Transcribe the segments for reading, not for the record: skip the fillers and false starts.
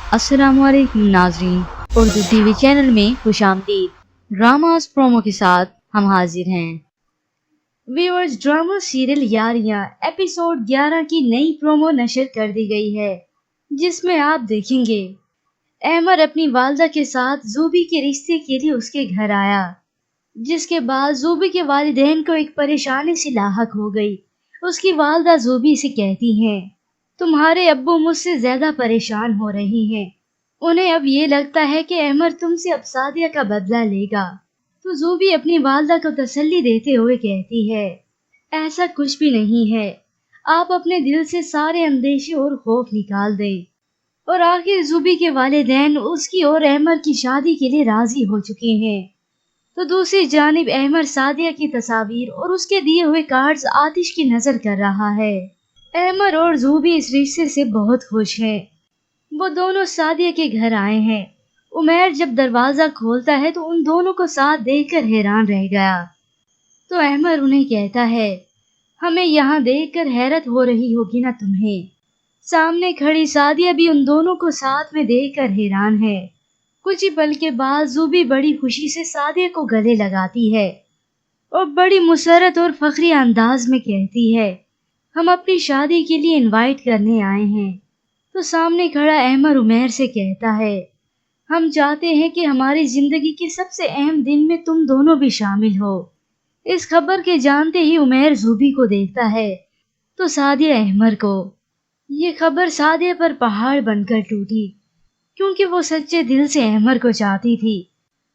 अस्सलाम वालेकुम नाज़रीन, उर्दू टीवी चैनल में खुशामदीद। ड्रामास प्रोमो के साथ हम हाजिर हैं। Viewers, drama serial Yaariyan episode 11 की नई प्रोमो नशर कर दी गई है, जिसमें आप देखेंगे अहमर अपनी वालदा के साथ ज़ूबी के रिश्ते के लिए उसके घर आया, जिसके बाद ज़ूबी के वालिदैन को एक परेशानी से लाहक हो गई। उसकी वालदा ज़ूबी से कहती हैं, तुम्हारे अब्बू मुझसे ज्यादा परेशान हो रही हैं। उन्हें अब ये लगता है कि अहमर तुमसे अब सादिया का बदला लेगा। तो ज़ूबी अपनी वालदा को तसल्ली देते हुए कहती है, ऐसा कुछ भी नहीं है, आप अपने दिल से सारे अंदेशे और खौफ निकाल दें। और आखिर ज़ूबी के वालिदैन उसकी और अहमर की शादी के लिए राजी हो चुके हैं। तो दूसरी जानिब अहमर सादिया की तस्वीर और उसके दिए हुए कार्ड्स आतिश की नजर कर रहा है। अहमर और ज़ूबी इस रिश्ते से बहुत खुश हैं। वो दोनों सादिया के घर आए हैं। उमैर जब दरवाजा खोलता है तो उन दोनों को साथ देखकर हैरान रह गया। तो अहमर उन्हें कहता है, हमें यहाँ देखकर हैरत हो रही होगी ना तुम्हें। सामने खड़ी सादिया भी उन दोनों को साथ में देखकर हैरान है। कुछ ही पल के बाद ज़ूबी बड़ी खुशी से सादिया को गले लगाती है और बड़ी मुसरत और फखरी अंदाज में कहती है, हम अपनी शादी के लिए इनवाइट करने आए हैं। तो सामने खड़ा अहमर उमैर से कहता है, हम चाहते हैं कि हमारी जिंदगी के सबसे अहम दिन में तुम दोनों भी शामिल हो। इस खबर के जानते ही उमैर ज़ूबी को देखता है तो सादिया अहमर को। ये खबर सादिया पर पहाड़ बनकर टूटी, क्योंकि वो सच्चे दिल से अहमर को चाहती थी।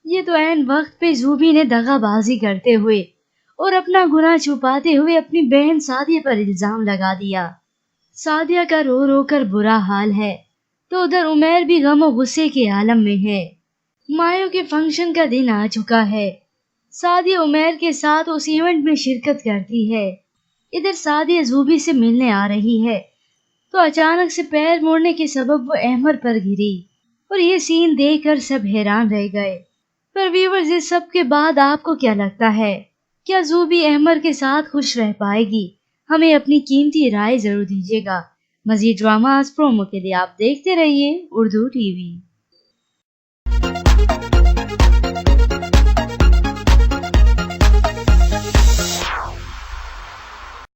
ये तो ऐन वक्त पे ज़ूबी ने दगाबाजी करते हुए और अपना गुनाह छुपाते हुए अपनी बहन सादिया पर इल्जाम लगा दिया। सादिया का रो रो कर बुरा हाल है, तो उधर उमैर भी गम और गुस्से के आलम में है। मायों के फंक्शन का दिन आ चुका है। सादिया उमैर के साथ उस इवेंट में शिरकत करती है। इधर सादिया ज़ूबी से मिलने आ रही है, तो अचानक से पैर मोड़ने के सबब वो अहमर पर गिरी और ये सीन देखकर सब हैरान रह गए। पर व्यूअर्स, इस सब के बाद आपको क्या लगता है, क्या ज़ूबी अहमर के साथ खुश रह पाएगी? हमें अपनी कीमती राय जरूर दीजिएगा। मज़ीद ड्रामास प्रोमो के लिए आप देखते रहिए उर्दू टीवी।